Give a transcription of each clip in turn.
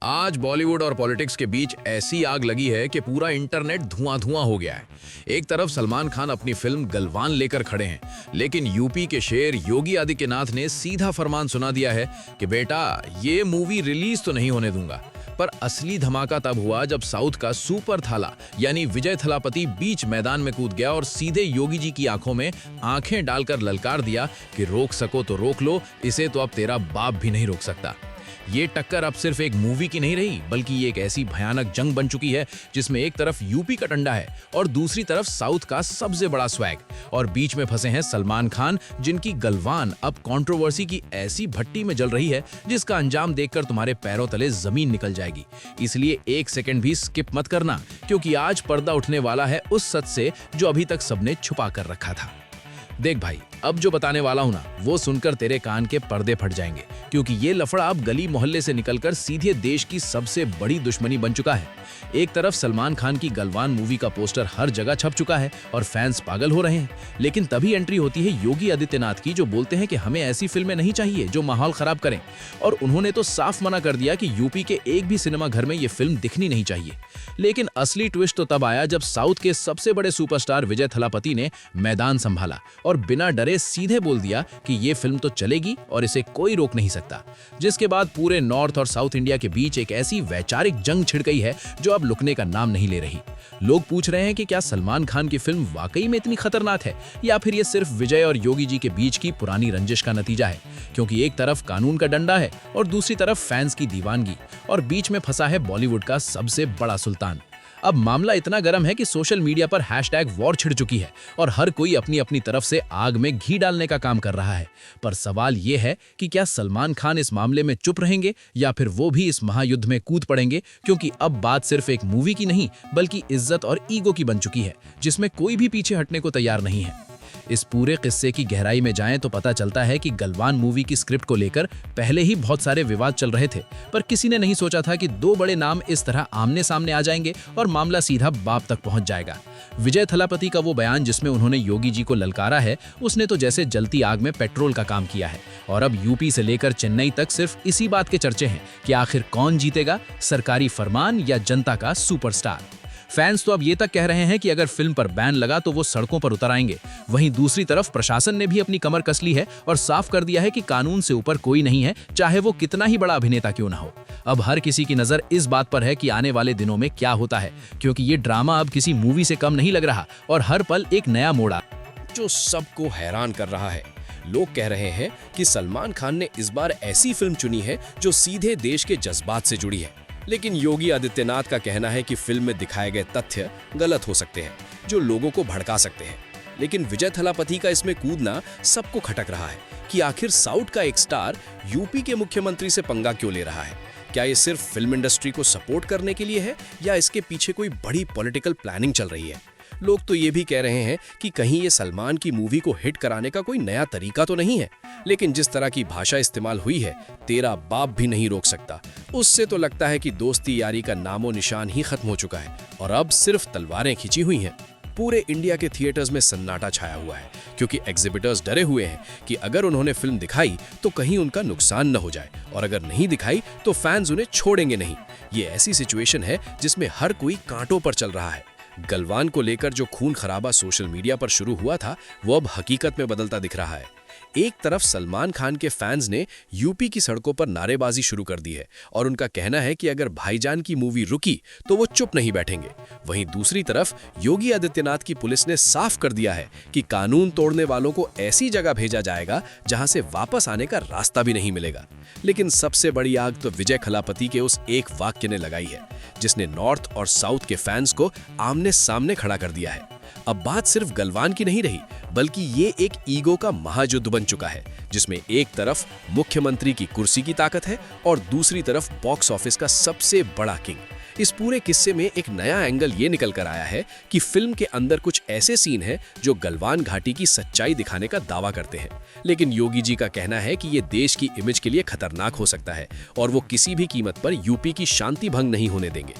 आज बॉलीवुड और पॉलिटिक्स के बीच ऐसी आग लगी है कि पूरा इंटरनेट धुआं-धुआं हो गया है। एक तरफ सलमान खान अपनी फिल्म गलवान लेकर खड़े हैं, लेकिन यूपी के शेर योगी आदित्यनाथ ने सीधा फरमान सुना दिया है कि बेटा ये मूवी रिलीज तो नहीं होने दूंगा। पर असली धमाका तब हुआ जब साउथ का सुपर थाला यानी विजय थलापति बीच मैदान में कूद गया और सीधे योगी जी की आंखों में आंखें डालकर ललकार दिया कि रोक सको तो रोक लो, इसे तो अब तेरा बाप भी नहीं रोक सकता। ये टक्कर अब सिर्फ एक मूवी की नहीं रही, बल्कि ये एक ऐसी भयानक जंग बन चुकी है जिसमें एक तरफ यूपी का डंडा है और दूसरी तरफ साउथ का सबसे बड़ा स्वैग, और बीच में फंसे हैं सलमान खान, जिनकी गलवान अब कंट्रोवर्सी की ऐसी भट्टी में जल रही है जिसका अंजाम देखकर तुम्हारे पैरों तले जमीन निकल जाएगी। इसलिए एक सेकंड भी स्किप मत करना, क्योंकि आज पर्दा उठने वाला है उस सच से जो अभी तक सबने छुपा कर रखा था। देख भाई, अब जो बताने वाला हूं ना, वो सुनकर तेरे कान के पर्दे फट जाएंगे, क्योंकि ये लफड़ा अब गली मोहल्ले से निकलकर सीधे देश की सबसे बड़ी दुश्मनी बन चुका है। एक तरफ सलमान खान की गलवान मूवी का पोस्टर हर जगह छप चुका है और फैंस पागल हो रहे हैं, लेकिन तभी एंट्री होती है योगी आदित्यनाथ की, जो बोलते हैं कि हमें ऐसी फिल्में नहीं चाहिए जो माहौल खराब करें, और उन्होंने तो साफ मना कर दिया कि यूपी के एक भी सिनेमा घर में ये फिल्म दिखनी नहीं चाहिए। लेकिन असली ट्विस्ट तो तब आया जब साउथ के सबसे बड़े सुपरस्टार विजय थलापति ने मैदान संभाला और बिना डरे सीधे बोल दिया कि ये फिल्म तो चलेगी और इसे कोई रोक नहीं सकता। जिसके बाद पूरे नॉर्थ और साउथ इंडिया के बीच एक ऐसी वैचारिक जंग छिड़ गई है जो अब लुकने का नाम नहीं ले रही। लोग पूछ रहे हैं कि क्या सलमान खान की फिल्म वाकई में इतनी खतरनाक है, या फिर ये सिर्फ विजय और योगी जी के बीच की पुरानी रंजिश का नतीजा है, क्योंकि एक तरफ कानून का डंडा है और दूसरी तरफ फैंस की दीवानगी, और बीच में फंसा है बॉलीवुड का सबसे बड़ा सुल्तान। अब मामला इतना गर्म है कि सोशल मीडिया पर #वॉर छिड़ चुकी है और हर कोई अपनी अपनी तरफ से आग में घी डालने का काम कर रहा है। पर सवाल ये है कि क्या सलमान खान इस मामले में चुप रहेंगे या फिर वो भी इस महायुद्ध में कूद पड़ेंगे, क्योंकि अब बात सिर्फ एक मूवी की नहीं बल्कि इज्जत और ईगो की बन चुकी है, जिसमें कोई भी पीछे हटने को तैयार नहीं है। इस पूरे किस्से की गहराई में जाएं तो पता चलता है कि गलवान मूवी की स्क्रिप्ट को लेकर पहले ही बहुत सारे विवाद चल रहे थे, पर किसी ने नहीं सोचा था कि दो बड़े नाम इस तरह आमने सामने आ जाएंगे और मामला सीधा बाप तक पहुंच जाएगा। विजय थलापति का वो बयान जिसमें उन्होंने योगी जी को ललकारा है, उसने तो जैसे जलती आग में पेट्रोल का काम किया है, और अब यूपी से लेकर चेन्नई तक सिर्फ इसी बात के चर्चे हैं कि आखिर कौन जीतेगा, सरकारी फरमान या जनता का सुपरस्टार। फैंस तो अब ये तक कह रहे हैं कि अगर फिल्म पर बैन लगा तो वो सड़कों पर उतर आएंगे। वहीं दूसरी तरफ प्रशासन ने भी अपनी कमर कस ली है और साफ कर दिया है कि कानून से ऊपर कोई नहीं है, चाहे वो कितना ही बड़ा अभिनेता क्यों ना हो। अब हर किसी की नजर इस बात पर है कि आने वाले दिनों में क्या होता है, क्योंकि ये ड्रामा अब किसी मूवी से कम नहीं लग रहा और हर पल एक नया मोड़ जो सबको हैरान कर रहा है। लोग कह रहे हैं कि सलमान खान ने इस बार ऐसी फिल्म चुनी है जो सीधे देश के जज्बात से जुड़ी है, लेकिन योगी आदित्यनाथ का कहना है कि फिल्म में दिखाए गए तथ्य गलत हो सकते हैं जो लोगों को भड़का सकते हैं। लेकिन विजय थलापति का इसमें कूदना सबको खटक रहा है कि आखिर साउथ का एक स्टार यूपी के मुख्यमंत्री से पंगा क्यों ले रहा है। क्या ये सिर्फ फिल्म इंडस्ट्री को सपोर्ट करने के लिए है या इसके पीछे कोई बड़ी पॉलिटिकल प्लानिंग चल रही है। लोग तो ये भी कह रहे हैं कि कहीं ये सलमान की मूवी को हिट कराने का कोई नया तरीका तो नहीं है, लेकिन जिस तरह की भाषा इस्तेमाल हुई है, तेरा बाप भी नहीं रोक सकता, उससे तो लगता है कि दोस्ती यारी का नामो निशान ही खत्म हो चुका है और अब सिर्फ तलवारें खींची हुई हैं। पूरे इंडिया के थिएटर्स में सन्नाटा छाया हुआ है, क्योंकि एग्जिबिटर्स डरे हुए हैं कि अगर उन्होंने फिल्म दिखाई तो कहीं उनका नुकसान न हो जाए, और अगर नहीं दिखाई तो फैंस उन्हें छोड़ेंगे नहीं। ये ऐसी सिचुएशन है जिसमें हर कोई कांटों पर चल रहा है। गलवान को लेकर जो खून खराबा सोशल मीडिया पर शुरू हुआ था, वो अब हकीकत में बदलता दिख रहा है। एक तरफ सलमान खान के फैंस ने यूपी की सड़कों पर नारेबाजी शुरू कर दी है और उनका कहना है कि अगर भाईजान की मूवी रुकी तो वो चुप नहीं बैठेंगे। वहीं दूसरी तरफ योगी आदित्यनाथ की पुलिस ने साफ कर दिया है कि कानून तोड़ने वालों को ऐसी जगह भेजा जाएगा जहां से वापस आने का रास्ता भी नहीं मिलेगा। लेकिन सबसे बड़ी आग तो विजय थलापति के उस एक वाक्य ने लगाई है, जिसने नॉर्थ और साउथ के फैंस को आमने सामने खड़ा कर दिया है। अब बात सिर्फ गलवान की नहीं रही, बल्कि ये एक ईगो का महायुद्ध बन चुका है, जिसमें एक तरफ मुख्यमंत्री की कुर्सी की ताकत है और दूसरी तरफ बॉक्स ऑफिस का सबसे बड़ा किंग। इस पूरे किस्से में एक नया एंगल ये निकल कर आया है कि फिल्म के अंदर कुछ ऐसे सीन हैं जो गलवान घाटी की सच्चाई दिखाने का दावा करते हैं, लेकिन योगी जी का कहना है कि ये देश की इमेज के लिए खतरनाक हो सकता है और वो किसी भी कीमत पर यूपी की शांति भंग नहीं होने देंगे।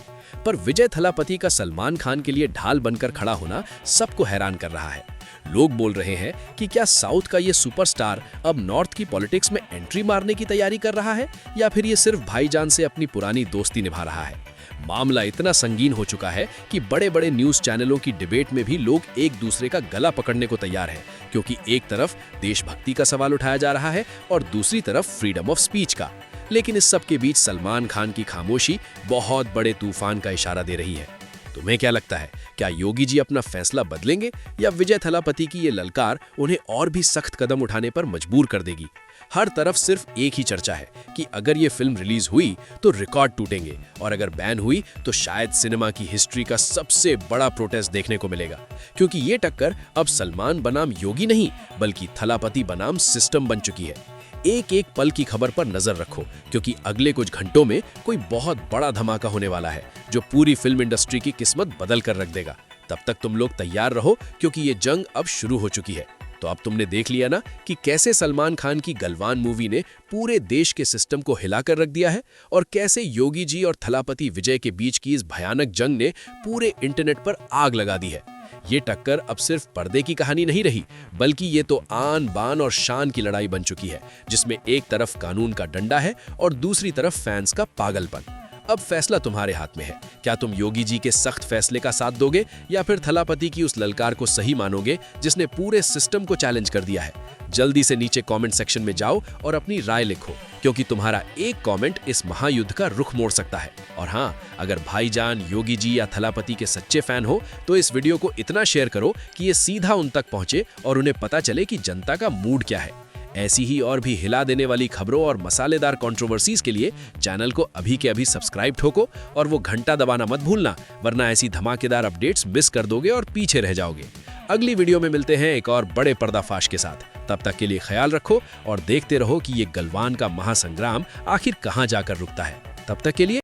पर विजय थलापति का सलमान खान के लिए ढाल बनकर खड़ा होना सबको हैरान कर रहा है। लोग बोल रहे हैं कि क्या साउथ का ये सुपरस्टार अब नॉर्थ की पॉलिटिक्स में एंट्री मारने की तैयारी कर रहा है या फिर ये सिर्फ भाईजान से अपनी पुरानी दोस्ती निभा रहा है। मामला इतना संगीन हो चुका है कि बड़े बड़े न्यूज चैनलों की डिबेट में भी लोग एक दूसरे का गला पकड़ने को तैयार हैं, क्योंकि एक तरफ देशभक्ति का सवाल उठाया जा रहा है और दूसरी तरफ फ्रीडम ऑफ स्पीच का। लेकिन इस सब के बीच सलमान खान की खामोशी बहुत बड़े तूफान का इशारा दे रही है। तुम्हें क्या लगता है, क्या योगी जी अपना फैसला बदलेंगे या विजय थलापति की ये ललकार उन्हें और भी सख्त कदम उठाने पर मजबूर कर देगी? हर तरफ सिर्फ एक ही चर्चा है कि अगर ये फिल्म रिलीज हुई तो रिकॉर्ड टूटेंगे और अगर बैन हुई तो शायद सिनेमा की हिस्ट्री का सबसे बड़ा प्रोटेस्ट देखने को मिलेगा, क्योंकि ये टक्कर अब सलमान बनाम योगी नहीं बल्कि थलापति बनाम सिस्टम बन चुकी है। एक एक पल की खबर पर नजर रखो, क्योंकि अगले कुछ घंटों में कोई बहुत बड़ा धमाका होने वाला है जो पूरी फिल्म इंडस्ट्री की किस्मत बदल कर रख देगा। तब तक तुम लोग तैयार रहो, क्योंकि ये जंग अब शुरू हो चुकी है। तो अब तुमने देख लिया ना कि कैसे सलमान खान की गलवान मूवी ने पूरे देश के सिस्टम को हिलाकर रख दिया है और कैसे योगी जी और थलापति विजय के बीच की इस भयानक जंग ने पूरे इंटरनेट पर आग लगा दी है। ये टक्कर अब सिर्फ पर्दे की कहानी नहीं रही, बल्कि ये तो आन बान और शान की लड़ाई बन चुकी है, जिसमें एक तरफ कानून का डंडा है और दूसरी तरफ फैंस का पागलपन। अब फैसला तुम्हारे हाथ में है। क्या तुम योगी जी के सख्त फैसले का साथ दोगे या फिर थलापति की उस ललकार को सही मानोगे जिसने पूरे सिस्टम को चैलेंज कर दिया है? जल्दी से नीचे कमेंट सेक्शन में जाओ और अपनी राय लिखो, क्योंकि तुम्हारा एक कमेंट इस महायुद्ध का रुख मोड़ सकता है। और हाँ, अगर भाईजान, योगी जी या थलापति के सच्चे फैन हो तो इस वीडियो को इतना शेयर करो कि ये सीधा उन तक पहुंचे और उन्हें पता चले कि जनता का मूड क्या है। ऐसी ही और भी हिला देने वाली खबरों और मसालेदार कंट्रोवर्सीज के लिए चैनल को अभी के अभी सब्सक्राइब ठोको और वो घंटा दबाना मत भूलना, वरना ऐसी धमाकेदार अपडेट्स मिस कर दोगे और पीछे रह जाओगे। अगली वीडियो में मिलते हैं एक और बड़े पर्दाफाश के साथ। तब तक के लिए ख्याल रखो और देखते रहो कि ये गलवान का महासंग्राम आखिर कहां जाकर रुकता है। तब तक के लिए